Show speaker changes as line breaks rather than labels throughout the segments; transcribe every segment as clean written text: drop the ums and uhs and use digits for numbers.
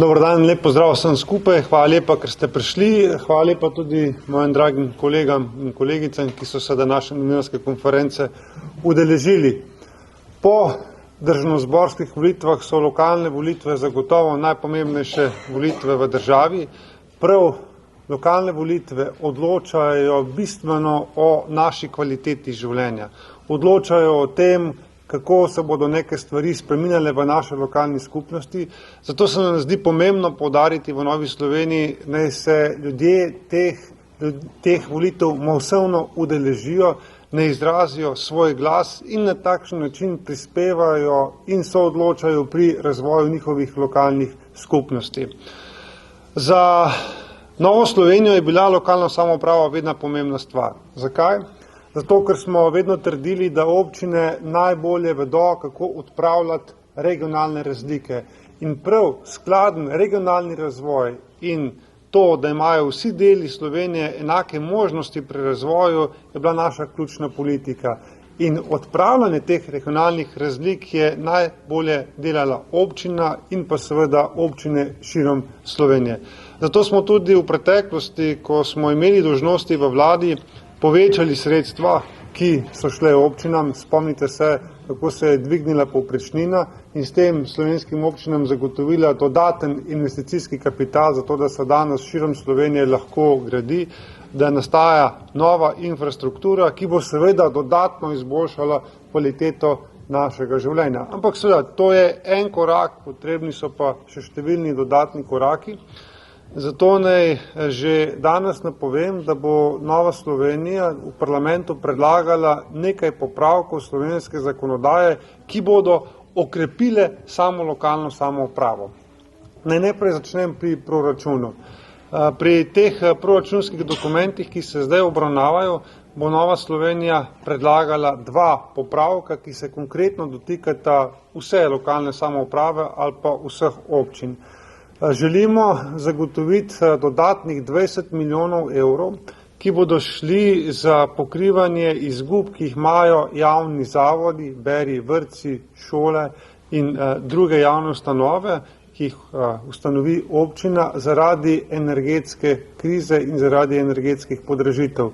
Dober dan, lep pozdrav vsem skupaj, hvala lepa, ker ste prišli, hvala lepa tudi mojim dragim kolegam in kolegicam, ki so se današnje novinarske konference udeležili. Po državnozborskih volitvah so lokalne volitve zagotovo najpomembnejše volitve v državi. Prav lokalne volitve odločajo bistveno o naši kvaliteti življenja, odločajo o tem, kako se bodo neke stvari spreminjale v naši lokalni skupnosti. Zato se nam zdi pomembno poudariti v Novi Sloveniji, naj se ljudje teh volitev masovno udeležijo, ne izrazijo svoj glas in na takšen način prispevajo in soodločajo pri razvoju njihovih lokalnih skupnosti. Za Novo Slovenijo je bila lokalna samouprava vedno pomembna stvar. Zakaj? Zato, ker smo vedno trdili, da občine najbolje vedo, kako odpravljati regionalne razlike. In prav skladen regionalni razvoj in to, da imajo vsi deli Slovenije enake možnosti pri razvoju, je bila naša ključna politika. In odpravljanje teh regionalnih razlik je najbolje delala občina in pa seveda občine širom Slovenije. Zato smo tudi v preteklosti, ko smo imeli dolžnosti v vladi, povečali sredstva, ki so šle občinam. Spomnite se, kako se je dvignila povprečnina in s tem slovenskim občinam zagotovila dodaten investicijski kapital, zato da se danes širom Slovenije lahko gradi, da nastaja nova infrastruktura, ki bo seveda dodatno izboljšala kvaliteto našega življenja. Ampak seveda, to je en korak, potrebni so pa še številni dodatni koraki. Zato naj že danes napovem, da bo Nova Slovenija v parlamentu predlagala nekaj popravkov slovenske zakonodaje, ki bodo okrepile samo lokalno samoupravo. Naj najprej začnem pri proračunu. Pri teh proračunskih dokumentih, ki se zdaj obravnavajo, bo Nova Slovenija predlagala dva popravka, ki se konkretno dotikata vse lokalne samouprave ali pa vseh občin. Želimo zagotoviti dodatnih 20 milijonov evrov, ki bodo šli za pokrivanje izgub, ki jih imajo javni zavodi, beri vrtci, šole in druge javne ustanove, ki jih ustanovi občina zaradi energetske krize in zaradi energetskih podražitev.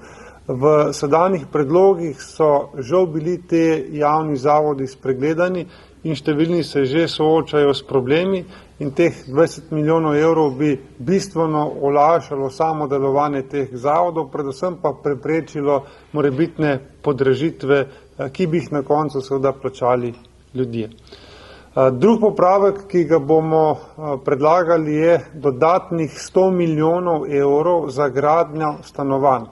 V sedanjih predlogih so žal bili te javni zavodi spregledani in številni se že soočajo s problemi in teh 20 milijonov evrov bi bistveno olajšalo samo delovanje teh zavodov, predvsem pa preprečilo morebitne podražitve, ki bi jih na koncu seveda plačali ljudje. Drug popravek, ki ga bomo predlagali, je dodatnih 100 milijonov evrov za gradnjo stanovanj.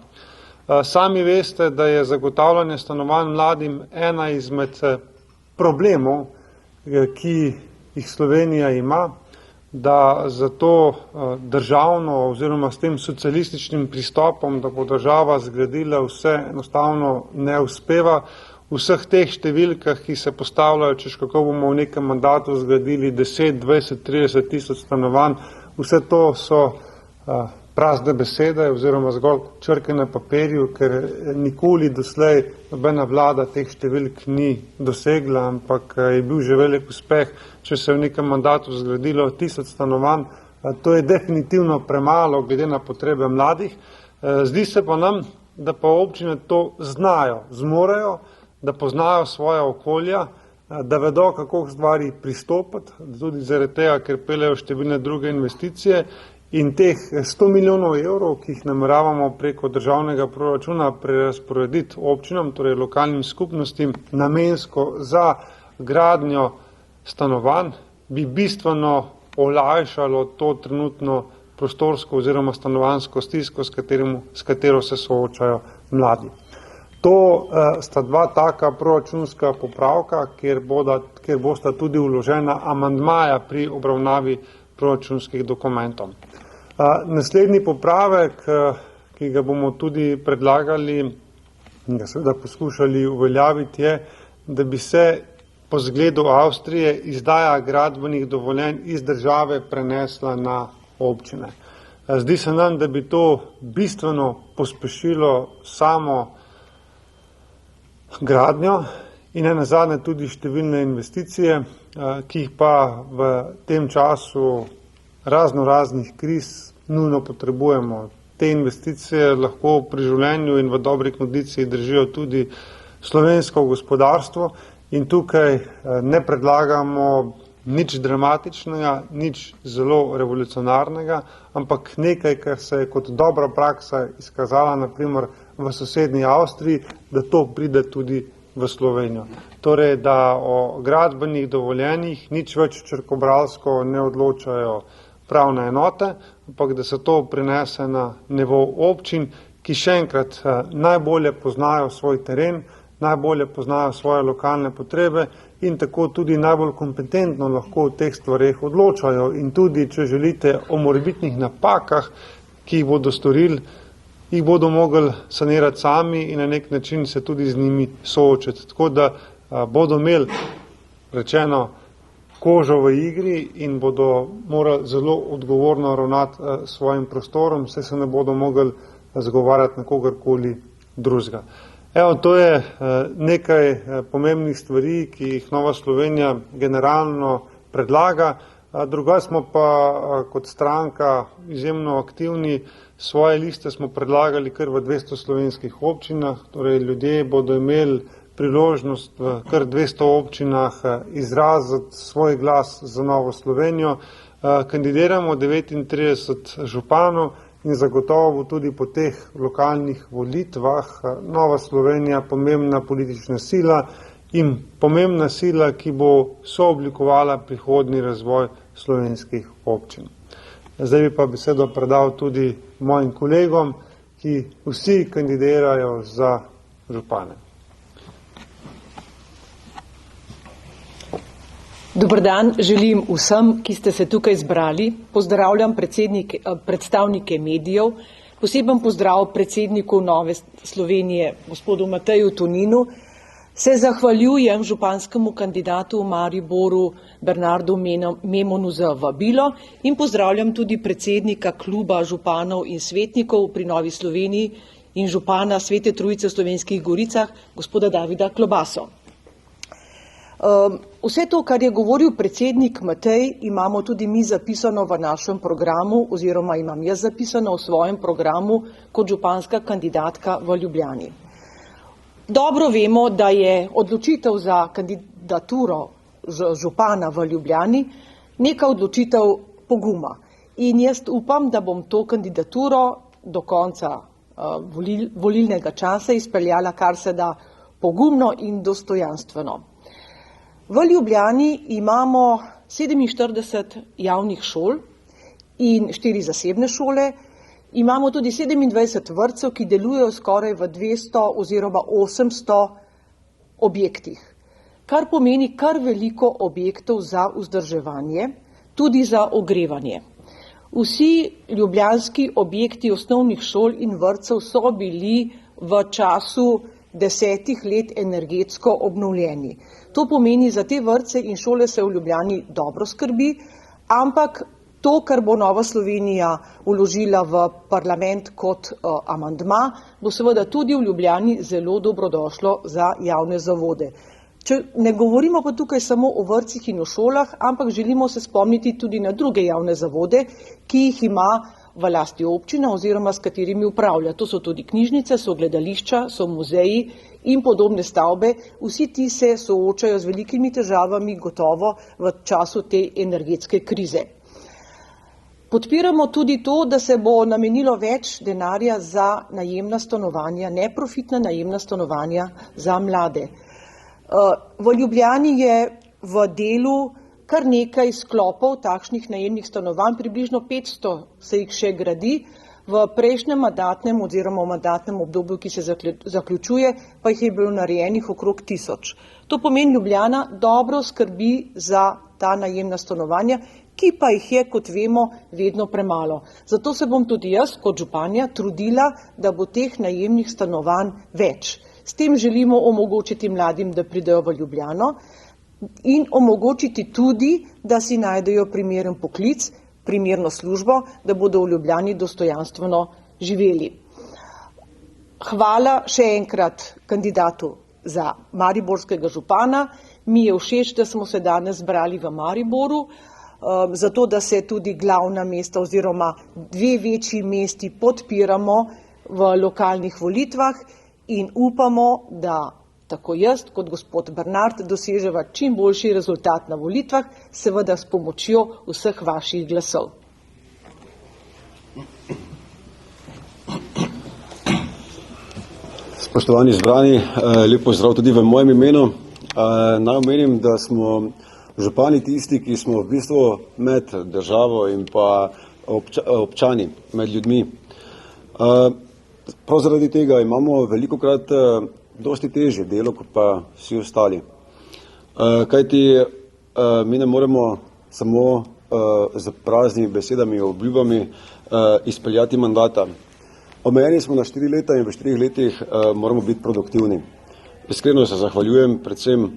Sami veste, da je zagotavljanje stanovanj mladim ena izmed problemov, ki jih Slovenija ima, da zato državno oziroma s tem socialističnim pristopom, da bo država zgradila vse, enostavno ne uspeva. V vseh teh številkah, ki se postavljajo, češ kako bomo v nekem mandatu zgradili 10, 20, 30 tisoč stanovanj, vse to so prazne besede oziroma zgolj črke na papirju, ker nikoli doslej nobena vlada teh številk ni dosegla, ampak je bil že velik uspeh, če se je v nekem mandatu zgradilo 1000 stanovanj. To je definitivno premalo glede na potrebe mladih. Zdi se pa nam, da pa občine to znajo, zmorejo, da poznajo svoja okolja, da vedo, kako k stvari pristopiti, tudi zaradi tega, ker peljejo številne druge investicije. In teh 100 milijonov evrov, ki jih nameravamo preko državnega proračuna prerazporediti občinam, torej lokalnim skupnostim, namensko za gradnjo stanovanj, bi bistveno olajšalo to trenutno prostorsko oziroma stanovanjsko stisko, s katero se soočajo mladi. To sta dva taka proračunska popravka, kjer bosta tudi vložena amandmaja pri obravnavi proračunskih dokumentov. Naslednji popravek, ki ga bomo tudi predlagali in ga seveda poskušali uveljaviti, je, da bi se po zgledu Avstrije izdaja gradbenih dovoljenj iz države prenesla na občine. Zdi se nam, da bi to bistveno pospešilo samo gradnjo in nenazadnje tudi številne investicije, ki jih pa v tem času raznih kriz nujno potrebujemo. Te investicije lahko pri življenju in v dobri kondiciji držijo tudi slovensko gospodarstvo in tukaj ne predlagamo nič dramatičnega, nič zelo revolucionarnega, ampak nekaj, kar se je kot dobra praksa izkazala naprimer v sosednji Avstriji, da to pride tudi v Slovenijo. Torej, da o gradbenih dovoljenjih nič več črkobralsko ne odločajo pravne enote, ampak da se to prenese na nivo občin, ki še enkrat najbolje poznajo svoj teren, najbolje poznajo svoje lokalne potrebe in tako tudi najbolj kompetentno lahko v teh stvareh odločajo in tudi, če želite, o morebitnih napakah, ki jih bodo storili, jih bodo mogli sanirati sami in na nek način se tudi z njimi soočiti. Tako da bodo imeli, rečeno, kožo v igri in bodo morali zelo odgovorno ravnati svojim prostorom, saj se ne bodo mogli zagovarjati na kogarkoli drugega. Evo, to je nekaj pomembnih stvari, ki jih Nova Slovenija generalno predlaga. Druga smo pa kot stranka izjemno aktivni. Svoje liste smo predlagali kar v 200 slovenskih občinah, torej ljudje bodo imeli priložnost v kar 200 občinah izraziti svoj glas za Novo Slovenijo. Kandidiramo 39 županov in zagotovo bo tudi po teh lokalnih volitvah Nova Slovenija pomembna politična sila in pomembna sila, ki bo sooblikovala prihodnji razvoj slovenskih občin. Zdaj bi pa besedo predal tudi mojim kolegom, ki vsi kandidirajo za župane.
Dober dan želim vsem, ki ste se tukaj zbrali. Pozdravljam predstavnike medijev, poseben pozdrav predsedniku Nove Slovenije, gospodu Mateju Toninu. Se zahvaljujem županskemu kandidatu v Mariboru Bernardu Memonu za vabilo in pozdravljam tudi predsednika kluba županov in svetnikov pri Novi Sloveniji in župana Svete Trojice v Slovenskih Goricah, gospoda Davida Klobaso. Vse to, kar je govoril predsednik Matej, imamo tudi mi zapisano v našem programu oziroma imam jaz zapisano v svojem programu kot županska kandidatka v Ljubljani. Dobro vemo, da je odločitev za kandidaturo župana v Ljubljani neka odločitev poguma. In jaz upam, da bom to kandidaturo do konca volilnega časa izpeljala kar se da pogumno in dostojanstveno. V Ljubljani imamo 47 javnih šol in 4 zasebne šole. Imamo tudi 27 vrtcev, ki delujejo skoraj v 200 oziroma 800 objektih, kar pomeni kar veliko objektov za vzdrževanje, tudi za ogrevanje. Vsi ljubljanski objekti osnovnih šol in vrtcev so bili v času 10 let energetsko obnovljeni. To pomeni, za te vrtce in šole se v Ljubljani dobro skrbi, ampak to, kar bo Nova Slovenija vložila v parlament kot amandma, bo seveda tudi v Ljubljani zelo dobrodošlo za javne zavode. Ne govorimo pa tukaj samo o vrtcih in o šolah, ampak želimo se spomniti tudi na druge javne zavode, ki jih ima v lasti občina oziroma s katerimi upravlja. To so tudi knjižnice, so gledališča, so muzeji in podobne stavbe. Vsi ti se soočajo z velikimi težavami gotovo v času te energetske krize. Podpiramo tudi to, da se bo namenilo več denarja za najemna stanovanja, neprofitna najemna stanovanja za mlade. V Ljubljani je v delu kar nekaj sklopov takšnih najemnih stanovanj, približno 500 se jih še gradi, v prejšnjem mandatnem oziroma v mandatnem obdobju, ki se zaključuje, pa jih je bilo narejenih okrog 1000. To pomeni, Ljubljana dobro skrbi za ta najemna stanovanja, ki pa jih je, kot vemo, vedno premalo. Zato se bom tudi jaz kot županja trudila, da bo teh najemnih stanovanj več. S tem želimo omogočiti mladim, da pridejo v Ljubljano in omogočiti tudi, da si najdejo primeren poklic, primerno službo, da bodo v Ljubljani dostojanstveno živeli. Hvala še enkrat kandidatu za mariborskega župana. Mi je všeč, da smo se danes zbrali v Mariboru. zato da se tudi glavna mesta oziroma 2 večji mesti podpiramo v lokalnih volitvah in upamo, da tako jaz kot gospod Bernard doseževa čim boljši rezultat na volitvah, seveda s pomočjo vseh vaših glasov.
Spoštovani zbrani, lep pozdrav tudi v mojem imenu. Naj omenim, da smo župani tisti, ki smo v bistvu med državo in pa občani, med ljudmi. Prav zaradi tega imamo velikokrat dosti težje delo, kot pa vsi ostali. Kajti mi ne moremo samo z praznimi besedami, obljubami izpeljati mandata. Omejeni smo na 4 leta in v 4 letih moramo biti produktivni. Iskreno se zahvaljujem predvsem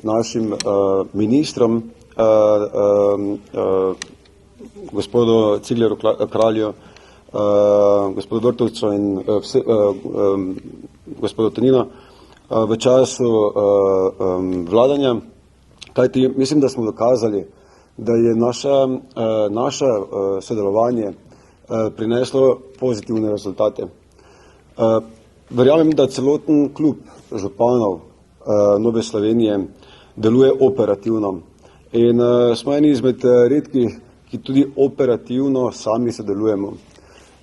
našim ministrom, gospodu Ciglerju Kralju, gospodu Vrtovcu in gospodu Tonino v času vladanja, kajti mislim, da smo dokazali, da je naše sodelovanje prineslo pozitivne rezultate. Verjamem, da celoten klub županov Nove Slovenije deluje operativno in smo eni izmed redkih, ki tudi operativno sami sodelujemo.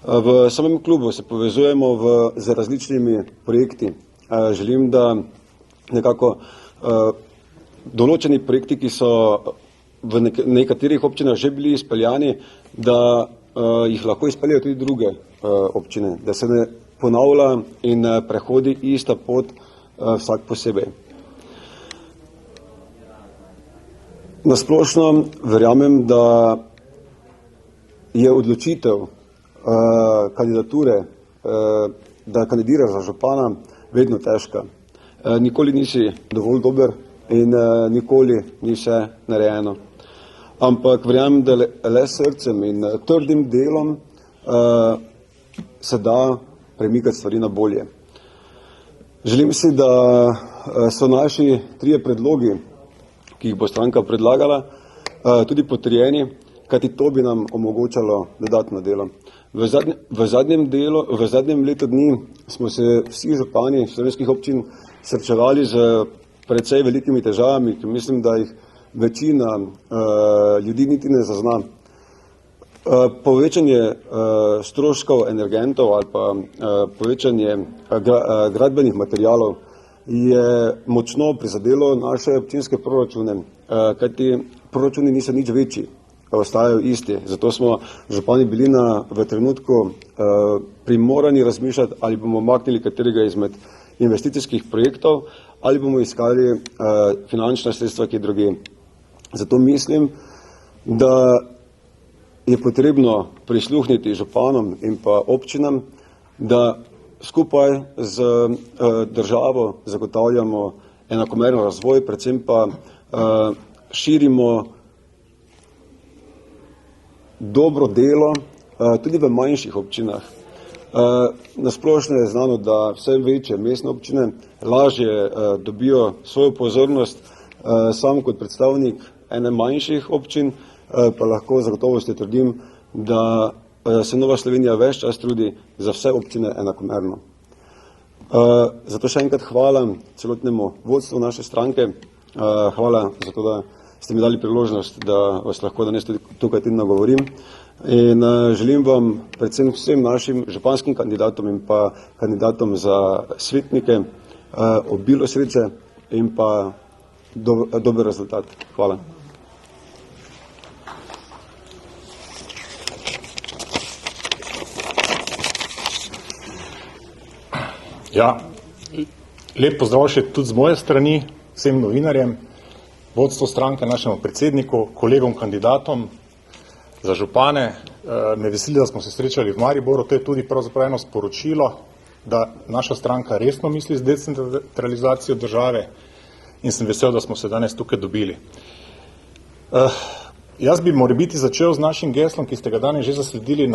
V samem klubu se povezujemo z različnimi projekti. Želim, da nekako določeni projekti, ki so v nekaterih občinah že bili izpeljani, da jih lahko izpeljajo tudi druge občine, da se ne ponavlja in prehodi ista pot vsak posebej. Nasplošno verjamem, da je odločitev kandidature, da kandidiraš za župana, vedno težka. Nikoli nisi dovolj dober in nikoli ni vse narejeno. Ampak verjamem, da le srcem in trdim delom se da premikati stvari na bolje. Želim si, da so naši 3 predlogi, ki jih bo stranka predlagala, tudi potrjeni, kajti to bi nam omogočalo dodatno delo. V zadnjem letu dni smo se vsi župani slovenskih občin srečevali z precej velikimi težavami, ki mislim, da jih večina ljudi niti ne zazna. Povečanje stroškov energentov ali pa povečanje gradbenih materialov je močno prizadelo naše občinske proračune, kajti proračuni niso nič večji, ostajajo isti. Zato smo župani bili v trenutku primorani razmišljati, ali bomo maknili katerega izmed investicijskih projektov ali bomo iskali finančna sredstva, ki drugi. Zato mislim, da je potrebno prisluhniti županom in pa občinam, da skupaj z državo zagotavljamo enakomeren razvoj, predvsem pa širimo dobro delo tudi v manjših občinah. Nasplošno je znano, da vse večje mestne občine lažje dobijo svojo pozornost. Sam kot predstavnik ene manjših občin pa lahko zagotovosti trdim, da se Nova Slovenija ves čas trudi za vse občine enakomerno. Zato še enkrat hvala celotnemu vodstvu naše stranke, hvala za to, da ste mi dali priložnost, da vas lahko danes tudi tukaj nagovorim. In želim vam, predvsem vsem našim županskim kandidatom in pa kandidatom za svetnike, obilo sreče in pa dober rezultat. Hvala.
Ja, lep pozdrav še tudi z moje strani, vsem novinarjem, vodstvo stranke, našemu predsedniku, kolegom kandidatom za župane. Me veseli, da smo se srečali v Mariboru. To je tudi pravzaprav eno sporočilo, da naša stranka resno misli z decentralizacijo države in sem vesel, da smo se danes tukaj dobili. Jaz bi morebiti začel z našim geslom, ki ste ga danes že zasledili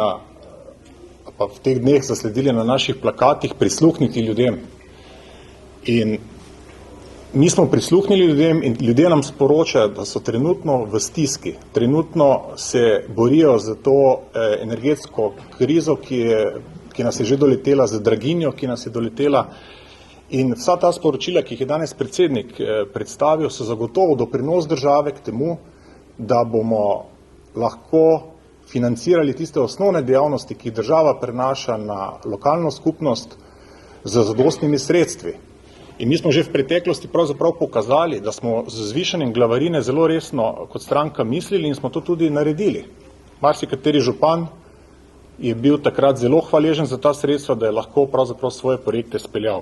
pa v teh dneh zasledili na naših plakatih, prisluhniti ljudem. In Mi smo prisluhnili ljudem in ljudje nam sporočajo, da so trenutno v stiski, trenutno se borijo za to energetsko krizo, ki nas je že doletela, za draginjo, ki nas je doletela. In vsa ta sporočila, ki jih je danes predsednik predstavil, so zagotovo doprinos države k temu, da bomo lahko financirali tiste osnovne dejavnosti, ki jih država prenaša na lokalno skupnost z zadostnimi sredstvi. In mi smo že v preteklosti pravzaprav pokazali, da smo z zvišanjem glavarine zelo resno kot stranka mislili in smo to tudi naredili. Marsikateri župan je bil takrat zelo hvaležen za ta sredstva, da je lahko pravzaprav svoje projekte speljal.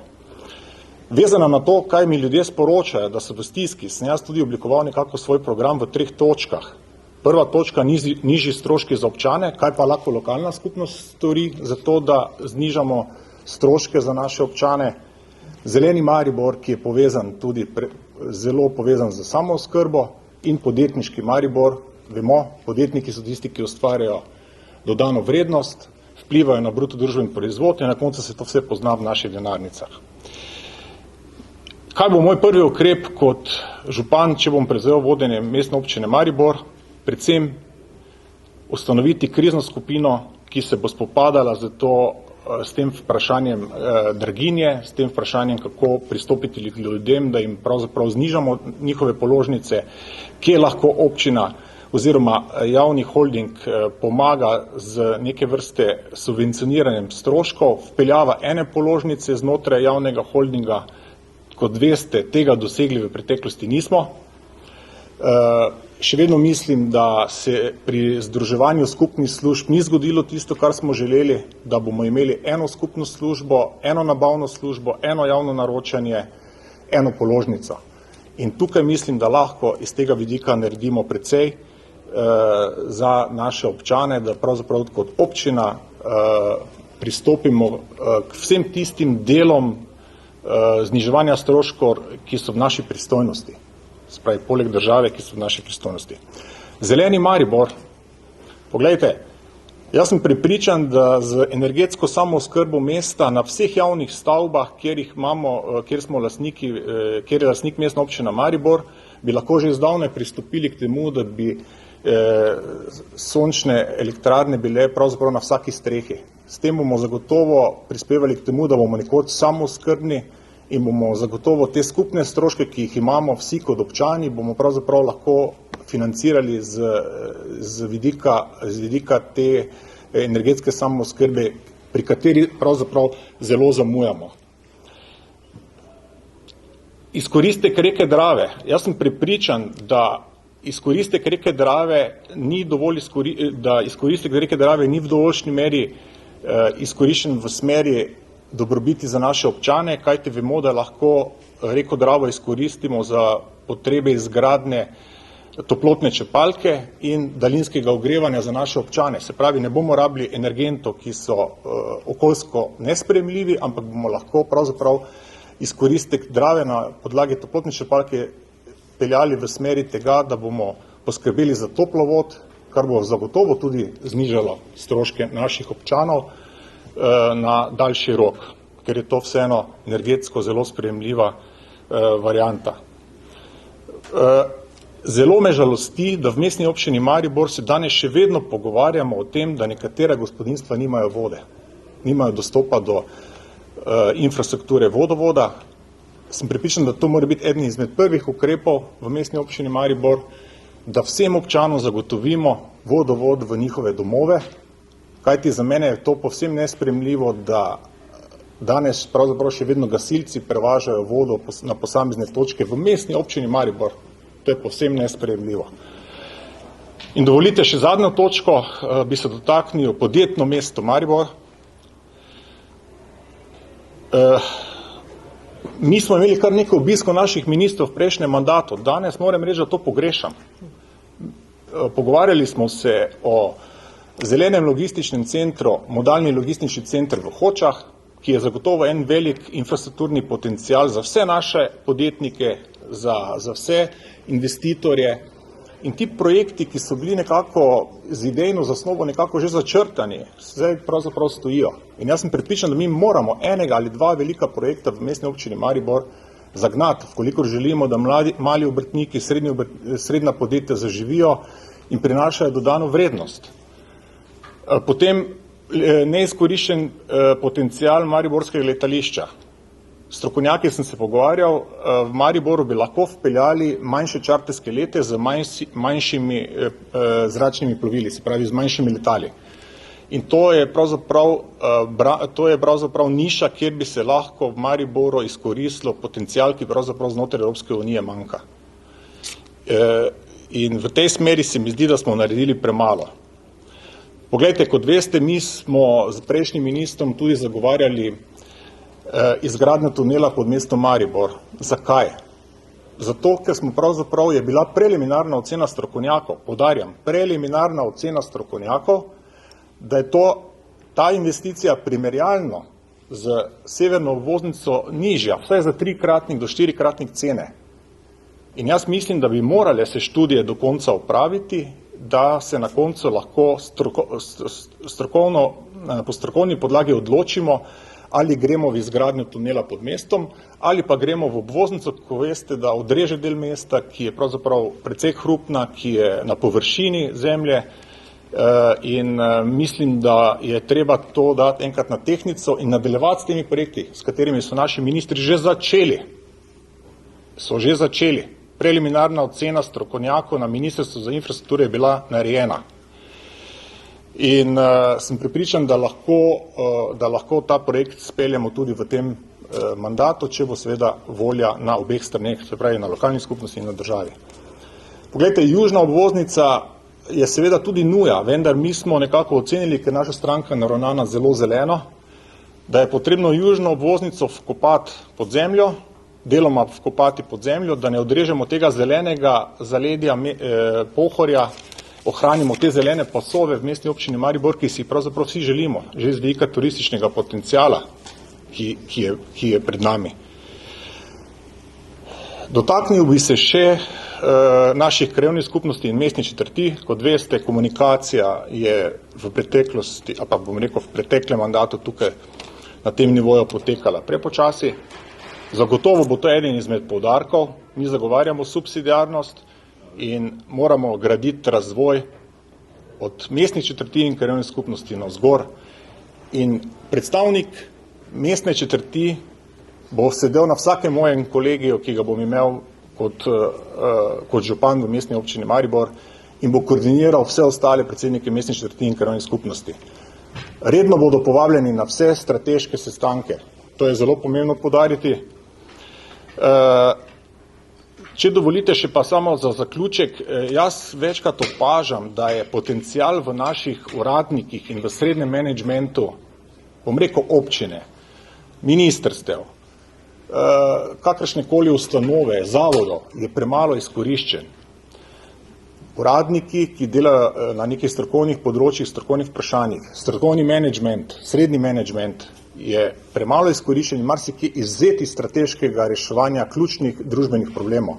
Vezano na to, kaj mi ljudje sporočajo, da so v stiski, sem jaz tudi oblikoval nekako svoj program v 3 točkah. Prva točka, nižji stroški za občane, kaj pa lahko lokalna skupnost stori za to, da znižamo stroške za naše občane. Zeleni Maribor, ki je povezan tudi zelo povezan z samooskrbo, in podjetniški Maribor. Vemo, podjetniki so tisti, ki ustvarjajo dodano vrednost, vplivajo na bruto družbeni proizvod in na koncu se to vse pozna v naših denarnicah. Kaj bo moj prvi ukrep kot župan, če bom prevzel vodenje mestne občine Maribor? Predvsem ustanoviti krizno skupino, ki se bo spopadala s tem vprašanjem draginje, s tem vprašanjem, kako pristopiti ljudem, da jim pravzaprav znižamo njihove položnice, kje lahko občina oziroma javni holding pomaga z neke vrste subvencioniranjem stroškov, vpeljava ene položnice znotraj javnega holdinga. Kot veste, tega dosegli v preteklosti nismo. Še vedno mislim, da se pri združevanju skupnih služb ni zgodilo tisto, kar smo želeli, da bomo imeli eno skupno službo, eno nabavno službo, eno javno naročanje, eno položnico. In tukaj mislim, da lahko iz tega vidika naredimo precej za naše občane, da pravzaprav kot občina pristopimo k vsem tistim delom zniževanja stroškov, ki so v naši pristojnosti. Spravi, poleg države, ki so v naši pristojnosti. Zeleni Maribor, poglejte, jaz sem prepričan, da z energetsko samooskrbo mesta na vseh javnih stavbah, kjer je lastnik mestna občina Maribor, bi lahko že zdavnaj pristopili k temu, da bi sončne elektrarne bile pravzaprav na vsaki strehi. S tem bomo zagotovo prispevali k temu, da bomo nekoč samooskrbni in bomo zagotovo te skupne stroške, ki jih imamo vsi kot občani, bomo pravzaprav lahko financirali z vidika te energetske samooskrbe, pri kateri pravzaprav zelo zamujamo. Izkoristek reke Drave. Jaz sem prepričan, da izkoristek reke Drave ni v dovoljšni meri izkoriščen v smeri dobrobiti za naše občane, kajti vemo, da lahko reko Dravo izkoristimo za potrebe izgradnje toplotne črpalke in daljinskega ogrevanja za naše občane. Se pravi, ne bomo rabili energentov, ki so okoljsko nesprejemljivi, ampak bomo lahko pravzaprav izkoristek Drave na podlagi toplotne črpalke peljali v smeri tega, da bomo poskrbeli za toplovod, kar bo zagotovo tudi znižalo stroške naših občanov na daljši rok, ker je to vseeno energetsko zelo sprejemljiva varianta. Zelo me žalosti, da v mestni občini Maribor se danes še vedno pogovarjamo o tem, da nekatera gospodinjstva nimajo vode, nimajo dostopa do infrastrukture vodovoda. Sem prepričan, da to mora biti eden izmed prvih ukrepov v mestni občini Maribor, da vsem občanom zagotovimo vodovod v njihove domove, kajti za mene je to povsem nesprejemljivo, da danes pravzaprav še vedno gasilci prevažajo vodo na posamezne točke v mestni občini Maribor. To je povsem nesprejemljivo. In dovolite še zadnjo točko, bi se dotaknil podjetno mesto Maribor. Mi smo imeli kar nekaj obiskov naših ministrov v prejšnjem mandatu. Danes moram reči, da to pogrešam. Pogovarjali smo se o zelenem logističnem centru, modalni logistični center v Hočah, ki je zagotovo en velik infrastrukturni potencial za vse naše podjetnike, za vse investitorje. In ti projekti, ki so bili nekako z idejno zasnovo nekako že začrtani, zdaj pravzaprav stojijo. In jaz sem prepričan, da mi moramo enega ali dva velika projekta v mestni občini Maribor zagnati, vkolikor želimo, da mali obrtniki, srednja podjetja zaživijo in prinašajo dodano vrednost. Potem neizkoriščen potencial mariborskega letališča. Strokovnjaki sem se pogovarjal, v Mariboru bi lahko vpeljali manjše čarterske lete z manjšimi zračnimi plovili, se pravi z manjšimi letali. In to je pravzaprav niša, kjer bi se lahko v Mariboru izkoristilo potencial, ki pravzaprav znotraj Evropske unije manjka. In v tej smeri se mi zdi, da smo naredili premalo. Poglejte, kot veste, mi smo z prejšnjim ministrom tudi zagovarjali izgradnjo tunela pod mestom Maribor. Zakaj? Zato, ker smo pravzaprav je bila preliminarna ocena strokovnjakov, poudarjam, preliminarna ocena strokovnjakov, da je ta investicija primerjalno z severno obvoznico nižja, vsaj za 3-kratnik do 4-kratnik cene. In jaz mislim, da bi morale se študije do konca opraviti, da se na koncu lahko po strokovni podlagi odločimo, ali gremo v izgradnjo tunela pod mestom, ali pa gremo v obvoznico, ko veste, da odreže del mesta, ki je pravzaprav precej hrupna, ki je na površini zemlje, in mislim, da je treba to dati enkrat na tehtnico in nadaljevati s temi projekti, s katerimi so naši ministri že začeli. Preliminarna ocena strokovnjakov na Ministrstvu za infrastrukturo je bila narejena. In sem prepričan, da lahko ta projekt speljemo tudi v tem mandatu, če bo seveda volja na obeh straneh, se pravi na lokalni skupnosti in na državi. Poglejte, južna obvoznica je seveda tudi nuja, vendar mi smo nekako ocenili, ker naša stranka naravnana zelo zeleno, da je potrebno južno obvoznico vkopati pod zemljo, deloma vkopati pod zemljo, da ne odrežemo tega zelenega zaledja Pohorja, ohranimo te zelene pasove v mestni občini Maribor, ki si pravzaprav vsi želimo, že z vidika turističnega potenciala, ki je pred nami. Dotaknil bi se še naših krajevnih skupnosti in mestnih četrti. Kot veste, komunikacija je v preteklosti, ali pa bom rekel v preteklem mandatu tukaj na tem nivoju potekala prepočasi. Zagotovo bo to eden izmed poudarkov. Mi zagovarjamo subsidiarnost in moramo graditi razvoj od mestnih četrti in krajevnih skupnosti navzgor. In predstavnik mestne četrti bo sedel na vsakem mojem kolegiju, ki ga bom imel kot župan v mestni občini Maribor in bo koordiniral vse ostale predsednike mestnih četrti in krajevnih skupnosti. Redno bodo povabljeni na vse strateške sestanke. To je zelo pomembno poudariti. Če dovolite še pa samo za zaključek, jaz večkrat opažam, da je potencial v naših uradnikih in v srednjem menedžmentu, bom rekel občine, ministrstev, kakršnekoli ustanove, zavodov, je premalo izkoriščen. Uradniki, ki delajo na nekih strokovnih področjih, strokovnih vprašanjih, strokovni menedžment, srednji menedžment je premalo izkoriščen in marsikje izvzeti strateškega reševanja ključnih družbenih problemov.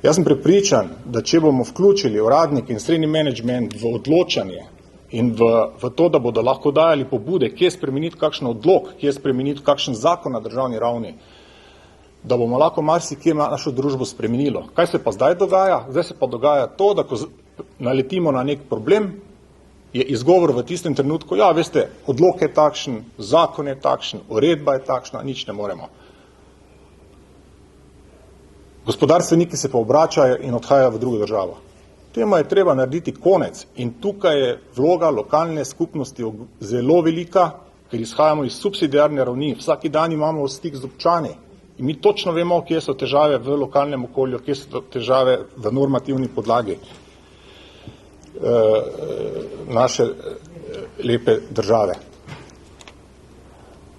Jaz sem prepričan, da če bomo vključili uradnike in srednji menedžment v odločanje in v to, da bodo lahko dajali pobude, kje spremeniti kakšen odlok, kje spremeniti kakšen zakon na državni ravni, da bomo lahko marsikje našo družbo spremenilo. Kaj se pa zdaj dogaja? Zdaj se pa dogaja to, da ko naletimo na nek problem, je izgovor v tistem trenutku, ja, veste, odlok je takšen, zakon je takšen, uredba je takšna, nič ne moremo. Gospodarstveniki se pa obračajo in odhajajo v drugo državo. Temu je treba narediti konec in tukaj je vloga lokalne skupnosti zelo velika, ker izhajamo iz subsidiarne ravni. Vsaki dan imamo stik z občani in mi točno vemo, kje so težave v lokalnem okolju, kje so težave v normativni podlagi naše lepe države.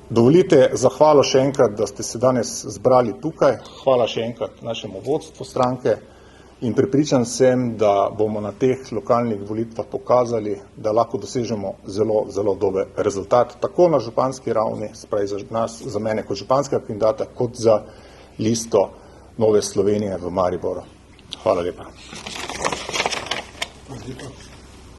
Dovolite zahvalo še enkrat, da ste se danes zbrali tukaj. Hvala še enkrat našemu vodstvu stranke in prepričan sem, da bomo na teh lokalnih volitvah pokazali, da lahko dosežemo zelo, zelo dober rezultat, tako na županski ravni, spravi za nas, za mene kot županskega kandidata, kot za listo Nove Slovenije v Mariboru. Hvala lepa.